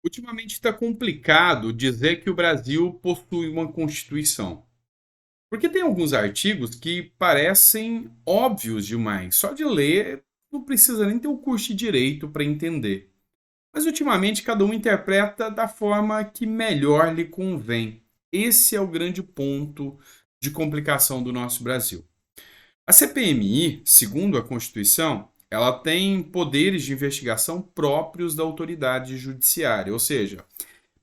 Ultimamente está complicado dizer que o Brasil possui uma Constituição. Porque tem alguns artigos que parecem óbvios demais. Só de ler, não precisa nem ter o curso de direito para entender. Mas ultimamente cada um interpreta da forma que melhor lhe convém. Esse é o grande ponto de complicação do nosso Brasil. A CPMI, segundo a Constituição, ela tem poderes de investigação próprios da autoridade judiciária, ou seja,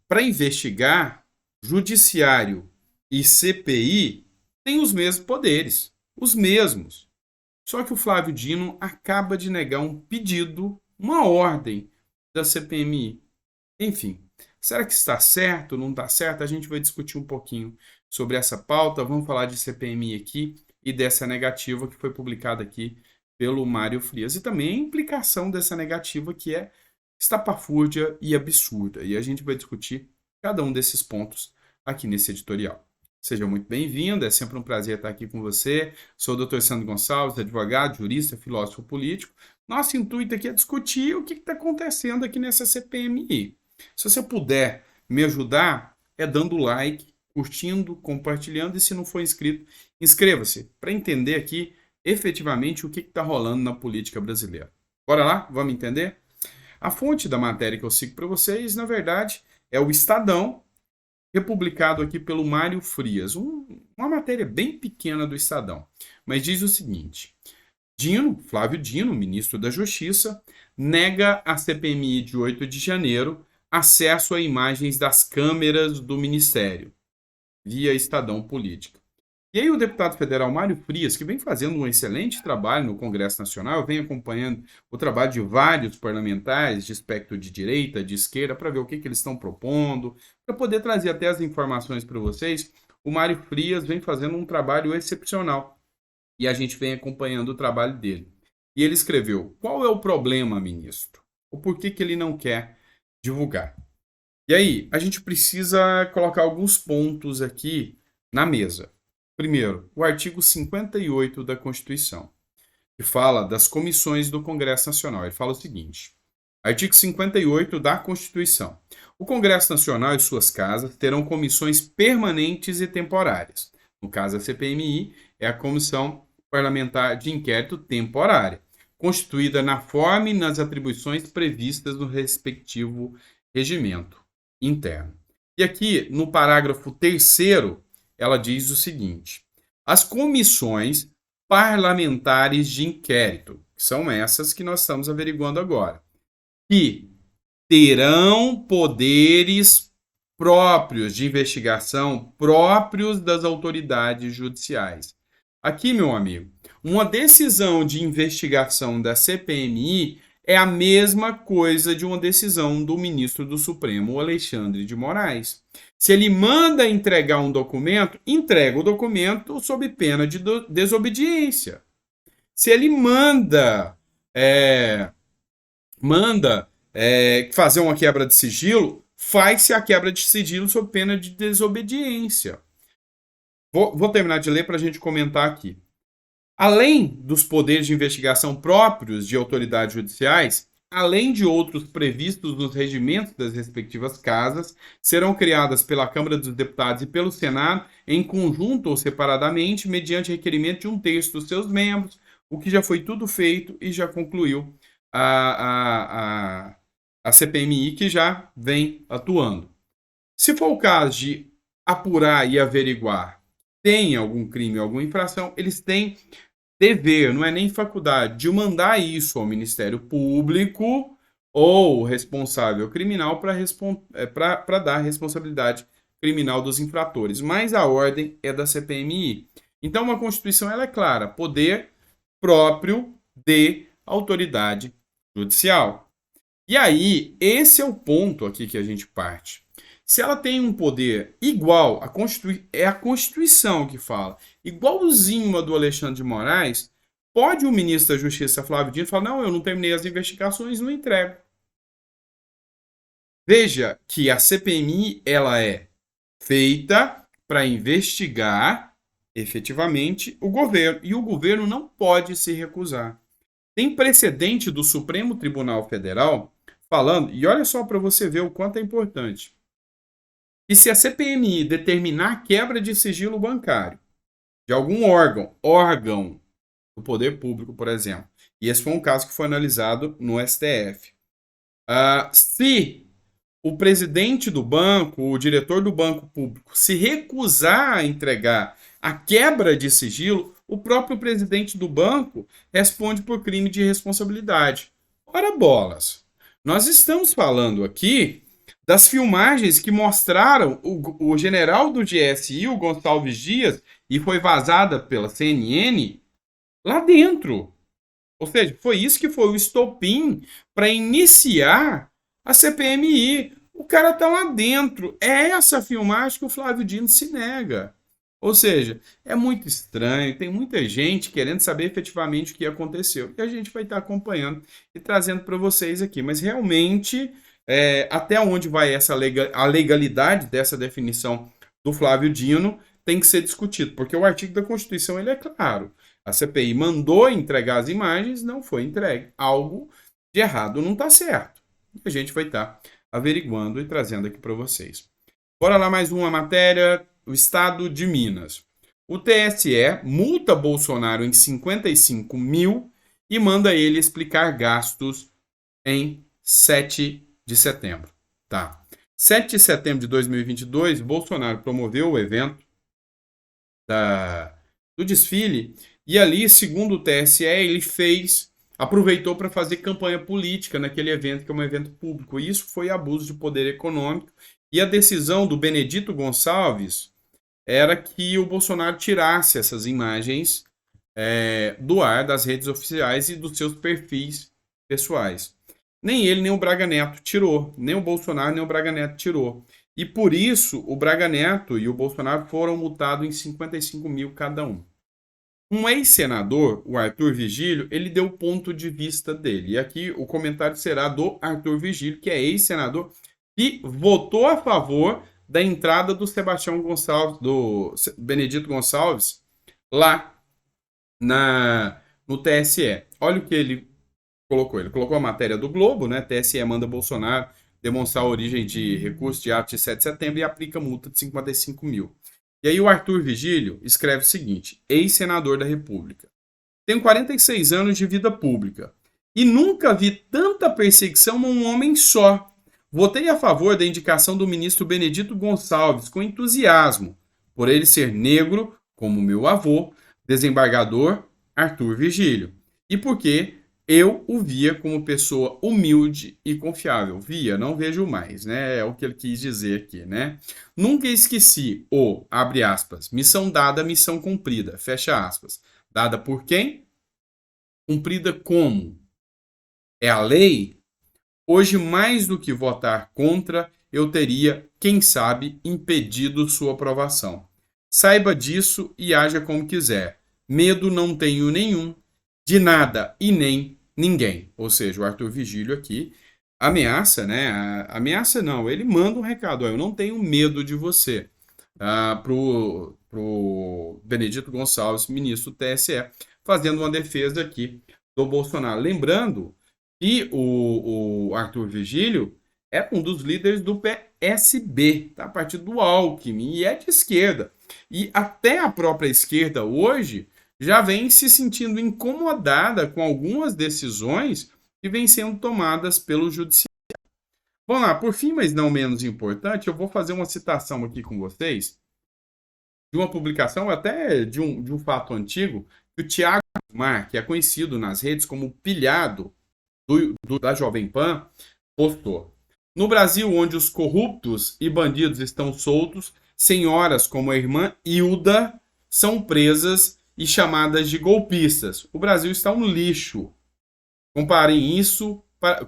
para investigar, judiciário e CPI têm os mesmos poderes, os mesmos. Só que o Flávio Dino acaba de negar um pedido, uma ordem da CPMI. Enfim, será que está certo, não está certo? A gente vai discutir um pouquinho sobre essa pauta. Vamos falar de CPMI aqui e dessa negativa que foi publicada aqui pelo Mário Frias. E também a implicação dessa negativa que é estapafúrdia e absurda. E a gente vai discutir cada um desses pontos aqui nesse editorial. Seja muito bem-vindo, é sempre um prazer estar aqui com você. Sou o Dr. Sandro Gonçalves, advogado, jurista, filósofo político. Nosso intuito aqui é discutir o que está acontecendo aqui nessa CPMI. Se você puder me ajudar, é dando like, curtindo, compartilhando e se não for inscrito, inscreva-se para entender aqui efetivamente o que está rolando na política brasileira. Bora lá? Vamos entender? A fonte da matéria que eu sigo para vocês, na verdade, é o Estadão, republicado aqui pelo Mário Frias. Uma matéria bem pequena do Estadão, mas diz o seguinte: Dino, Flávio Dino, ministro da Justiça, nega à CPMI de 8 de janeiro acesso a imagens das câmeras do Ministério, via Estadão Política. E aí o deputado federal Mário Frias, que vem fazendo um excelente trabalho no Congresso Nacional, vem acompanhando o trabalho de vários parlamentares de espectro de direita, de esquerda, para ver o que eles estão propondo, para poder trazer até as informações para vocês. O Mário Frias vem fazendo um trabalho excepcional e a gente vem acompanhando o trabalho dele. E ele escreveu: qual é o problema, ministro? O porquê que ele não quer divulgar? E aí, a gente precisa colocar alguns pontos aqui na mesa. Primeiro, o artigo 58 da Constituição, que fala das comissões do Congresso Nacional. Ele fala o seguinte: artigo 58 da Constituição. O Congresso Nacional e suas casas terão comissões permanentes e temporárias. No caso, a CPMI é a Comissão Parlamentar de Inquérito Temporária, constituída na forma e nas atribuições previstas no respectivo regimento interno. E aqui, no parágrafo 3º, ela diz o seguinte: as comissões parlamentares de inquérito, que são essas que nós estamos averiguando agora, que terão poderes próprios de investigação, próprios das autoridades judiciais. Aqui, meu amigo, uma decisão de investigação da CPMI é a mesma coisa de uma decisão do ministro do Supremo, Alexandre de Moraes. Se ele manda entregar um documento, entrega o documento sob pena de desobediência. Se ele manda fazer uma quebra de sigilo, faz-se a quebra de sigilo sob pena de desobediência. Vou terminar de ler para a gente comentar aqui. Além dos poderes de investigação próprios de autoridades judiciais, além de outros previstos nos regimentos das respectivas casas, serão criadas pela Câmara dos Deputados e pelo Senado, em conjunto ou separadamente, mediante requerimento de um terço dos seus membros, o que já foi tudo feito e já concluiu a CPMI, que já vem atuando. Se for o caso de apurar e averiguar tem algum crime, alguma infração, eles têm dever, não é nem faculdade, de mandar isso ao Ministério Público ou responsável criminal para dar a responsabilidade criminal dos infratores. Mas a ordem é da CPMI. Então, a Constituição ela é clara: poder próprio de autoridade judicial. E aí, esse é o ponto aqui que a gente parte. Se ela tem um poder igual, é a Constituição que fala, igualzinho a do Alexandre de Moraes, pode o ministro da Justiça, Flávio Dino, falar: não, eu não terminei as investigações, não entrego. Veja que a CPMI ela é feita para investigar efetivamente o governo, e o governo não pode se recusar. Tem precedente do Supremo Tribunal Federal falando, e olha só para você ver o quanto é importante, que se a CPMI determinar a quebra de sigilo bancário de algum órgão do poder público, por exemplo, e esse foi um caso que foi analisado no STF, se o presidente do banco, o diretor do banco público, se recusar a entregar a quebra de sigilo, o próprio presidente do banco responde por crime de responsabilidade. Ora bolas, nós estamos falando aqui das filmagens que mostraram o general do GSI, o Gonçalves Dias, e foi vazada pela CNN, lá dentro. Ou seja, foi isso que foi o estopim para iniciar a CPMI. O cara tá lá dentro. É essa filmagem que o Flávio Dino se nega. Ou seja, é muito estranho, tem muita gente querendo saber efetivamente o que aconteceu. E a gente vai estar acompanhando e trazendo para vocês aqui. Mas realmente, até onde vai a legalidade dessa definição do Flávio Dino tem que ser discutido, porque o artigo da Constituição ele é claro. A CPI mandou entregar as imagens, não foi entregue. Algo de errado não está certo. E a gente vai estar averiguando e trazendo aqui para vocês. Bora lá, mais uma matéria. O Estado de Minas. O TSE multa Bolsonaro em 55 mil e manda ele explicar gastos em 7 de setembro. Tá. 7 de setembro de 2022, Bolsonaro promoveu o evento do desfile e ali, segundo o TSE, ele aproveitou para fazer campanha política naquele evento, que é um evento público. E isso foi abuso de poder econômico. E a decisão do Benedito Gonçalves era que o Bolsonaro tirasse essas imagens do ar das redes oficiais e dos seus perfis pessoais. Nem ele, nem o Braga Neto tirou. Nem o Bolsonaro, nem o Braga Neto tirou. E por isso, o Braga Neto e o Bolsonaro foram multados em 55 mil cada um. Um ex-senador, o Arthur Vigílio, ele deu o ponto de vista dele. E aqui o comentário será do Arthur Vigílio, que é ex-senador, e votou a favor da entrada do Sebastião Gonçalves, do Benedito Gonçalves, lá no TSE. Olha o que ele colocou. Ele colocou a matéria do Globo, né? TSE manda Bolsonaro demonstrar a origem de recurso de ato de 7 de setembro e aplica multa de 55 mil. E aí o Arthur Vigílio escreve o seguinte, ex-senador da República. Tenho 46 anos de vida pública e nunca vi tanta perseguição a um homem só. Votei a favor da indicação do ministro Benedito Gonçalves com entusiasmo, por ele ser negro, como meu avô, desembargador Arthur Vigílio, e porque eu o via como pessoa humilde e confiável. Via, não vejo mais, né? É o que ele quis dizer aqui, né? Nunca esqueci abre aspas, missão dada, missão cumprida, fecha aspas. Dada por quem? Cumprida como? É a lei? Hoje, mais do que votar contra, eu teria, quem sabe, impedido sua aprovação. Saiba disso e haja como quiser. Medo não tenho nenhum, de nada e nem ninguém. Ou seja, o Arthur Vigílio aqui ameaça, né? Ameaça não, ele manda um recado. Eu não tenho medo de você. Pro Benedito Gonçalves, ministro do TSE, fazendo uma defesa aqui do Bolsonaro. Lembrando que o Arthur Vigílio é um dos líderes do PSB, tá? Partido do Alckmin, e é de esquerda. E até a própria esquerda hoje já vem se sentindo incomodada com algumas decisões que vêm sendo tomadas pelo judiciário. Vamos lá, por fim, mas não menos importante, eu vou fazer uma citação aqui com vocês de uma publicação, até de um fato antigo, que o Thiago Mar, que é conhecido nas redes como pilhado da Jovem Pan, postou. No Brasil, onde os corruptos e bandidos estão soltos, senhoras como a irmã Hilda são presas e chamadas de golpistas. O Brasil está um lixo.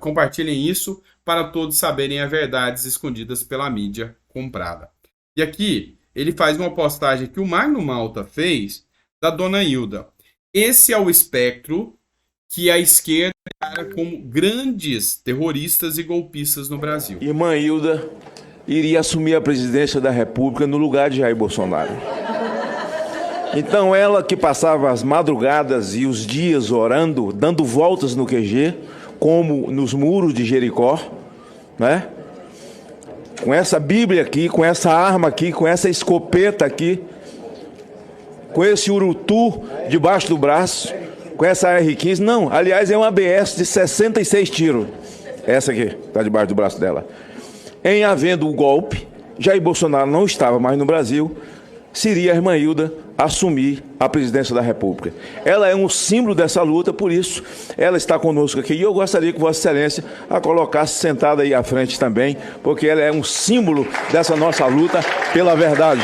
Compartilhem isso para todos saberem as verdades escondidas pela mídia comprada. E aqui ele faz uma postagem que o Magno Malta fez da dona Hilda. Esse é o espectro que a esquerda encara como grandes terroristas e golpistas no Brasil. Irmã Hilda iria assumir a presidência da República no lugar de Jair Bolsonaro. Então ela que passava as madrugadas e os dias orando, dando voltas no QG, como nos muros de Jericó, né? Com essa Bíblia aqui, com essa arma aqui, com essa escopeta aqui, com esse urutu debaixo do braço, com essa R15. Não, aliás, é uma ABS de 66 tiros. Essa aqui, está debaixo do braço dela. Em havendo o golpe, Jair Bolsonaro não estava mais no Brasil, seria a irmã Hilda assumir a presidência da República. Ela é um símbolo dessa luta, por isso ela está conosco aqui. E eu gostaria que Vossa Excelência a colocasse sentada aí à frente também, porque ela é um símbolo dessa nossa luta pela verdade.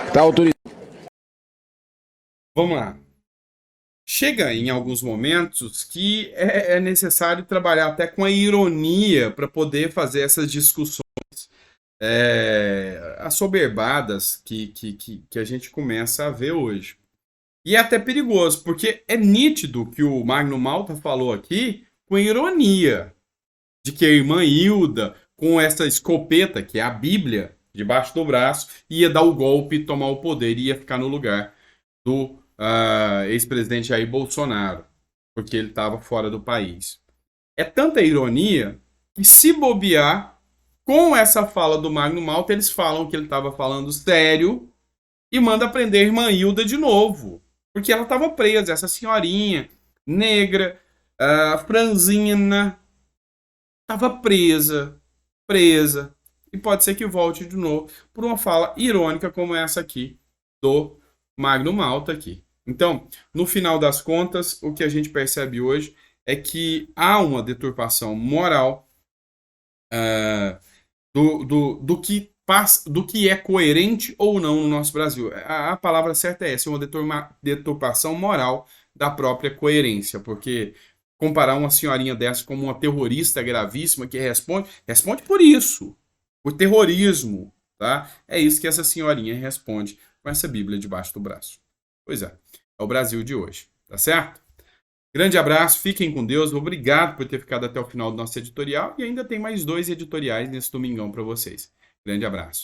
Está autorizado. Vamos lá. Chega em alguns momentos que é necessário trabalhar até com a ironia para poder fazer essas discussões assoberbadas que a gente começa a ver hoje. E é até perigoso, porque é nítido que o Magno Malta falou aqui com ironia, de que a irmã Hilda, com essa escopeta, que é a Bíblia, debaixo do braço, ia dar o golpe e tomar o poder, ia ficar no lugar do ex-presidente Jair Bolsonaro, porque ele estava fora do país. É tanta ironia que, se bobear, com essa fala do Magno Malta, eles falam que ele estava falando sério e manda prender a irmã Hilda de novo, porque ela estava presa, essa senhorinha negra, franzina, estava presa, e pode ser que volte de novo por uma fala irônica como essa aqui do Magno Malta aqui. Então, no final das contas, o que a gente percebe hoje é que há uma deturpação moral do que é coerente ou não no nosso Brasil. A palavra certa é essa, uma deturpação moral da própria coerência, porque comparar uma senhorinha dessa como uma terrorista gravíssima que responde por isso, por terrorismo, tá? É isso que essa senhorinha responde com essa Bíblia debaixo do braço. Pois é o Brasil de hoje, tá certo? Grande abraço, fiquem com Deus, obrigado por ter ficado até o final do nosso editorial e ainda tem mais 2 editoriais nesse domingão para vocês. Grande abraço.